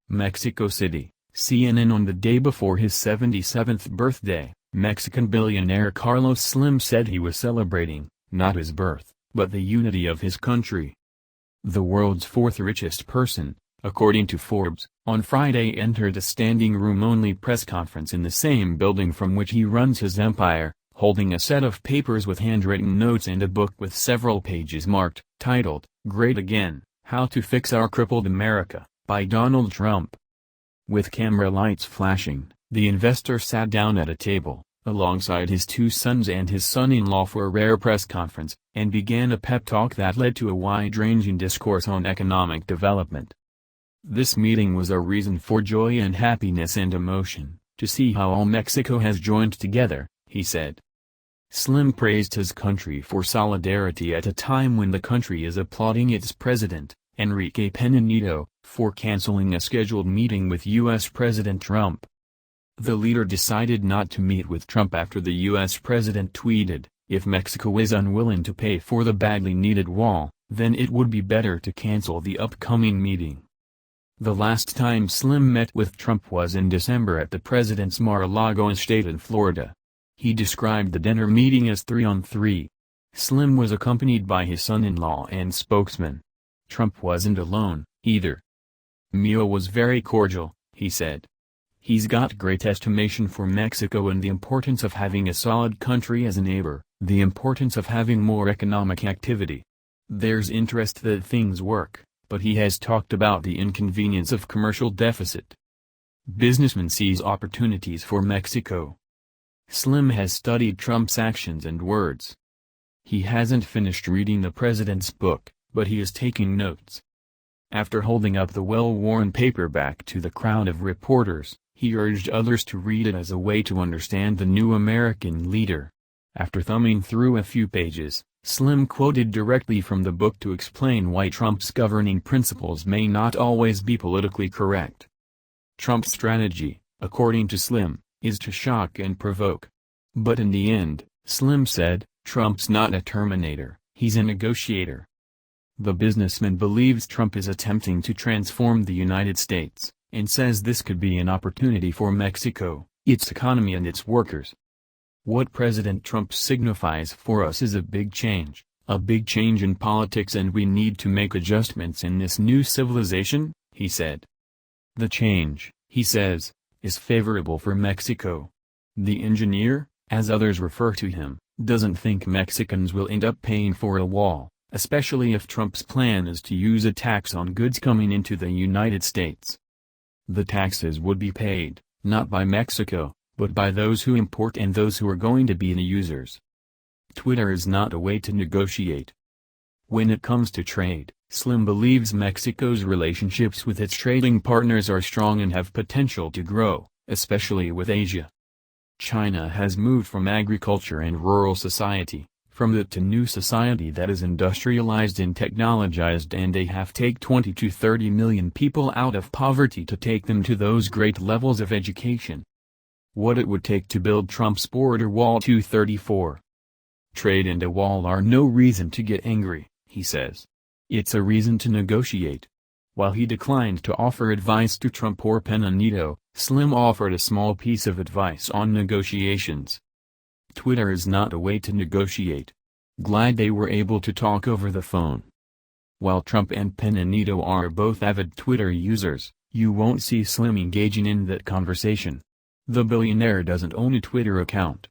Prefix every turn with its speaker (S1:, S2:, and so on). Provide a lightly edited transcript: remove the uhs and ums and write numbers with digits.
S1: Mexico City, CNN. On the day before his 77th birthday, Mexican billionaire Carlos Slim said he was celebrating, not his birth, but the unity of his country. The world's fourth richest person, according to Forbes, on Friday entered a standing-room-only press conference in the same building from which he runs his empire, holding a set of papers with handwritten notes and a book with several pages marked, titled, "Great Again, How to Fix Our Crippled America," by Donald Trump. With camera lights flashing, the investor sat down at a table, alongside his two sons and his son-in-law for a rare press conference, and began a pep talk that led to a wide-ranging discourse on economic development. This meeting was a reason for joy and happiness and emotion, to see how all Mexico has joined together, he said. Slim praised his country for solidarity at a time when the country is applauding its president, Enrique Pena Nieto, for canceling a scheduled meeting with U.S. President Trump. The leader decided not to meet with Trump after the U.S. president tweeted, "If Mexico is unwilling to pay for the badly needed wall, then it would be better to cancel the upcoming meeting." The last time Slim met with Trump was in December at the president's Mar-a-Lago estate in Florida. He described the dinner meeting as 3-on-3. Slim was accompanied by his son-in-law and spokesman. Trump wasn't alone, either. "Mio was very cordial," he said. "He's got great estimation for Mexico and the importance of having a solid country as a neighbor, the importance of having more economic activity. There's interest that things work, but he has talked about the inconvenience of commercial deficit. Businessmen sees opportunities for Mexico." Slim has studied Trump's actions and words. He hasn't finished reading the president's book, but he is taking notes. After holding up the well-worn paperback to the crowd of reporters, he urged others to read it as a way to understand the new American leader. After thumbing through a few pages, Slim quoted directly from the book to explain why Trump's governing principles may not always be politically correct. Trump's strategy, according to Slim, is to shock and provoke. But in the end, Slim said, Trump's not a terminator, he's a negotiator. The businessman believes Trump is attempting to transform the United States, and says this could be an opportunity for Mexico, its economy and its workers. "What President Trump signifies for us is a big change in politics, and we need to make adjustments in this new civilization," he said. The change, he says, is favorable for Mexico. The engineer, as others refer to him, doesn't think Mexicans will end up paying for a wall, especially if Trump's plan is to use a tax on goods coming into the United States. The taxes would be paid, not by Mexico, but by those who import and those who are going to be the users. Twitter is not a way to negotiate. When it comes to trade, Slim believes Mexico's relationships with its trading partners are strong and have potential to grow, especially with Asia. China has moved from agriculture and rural society, from that to new society that is industrialized and technologized, and they have take 20 to 30 million people out of poverty to take them to those great levels of education. What it would take to build Trump's border wall 234. Trade and a wall are no reason to get angry, he says. It's a reason to negotiate. While he declined to offer advice to Trump or Pena Nieto, Slim offered a small piece of advice on negotiations. Twitter is not a way to negotiate. Glad they were able to talk over the phone. While Trump and Pena Nieto are both avid Twitter users, you won't see Slim engaging in that conversation. The billionaire doesn't own a Twitter account.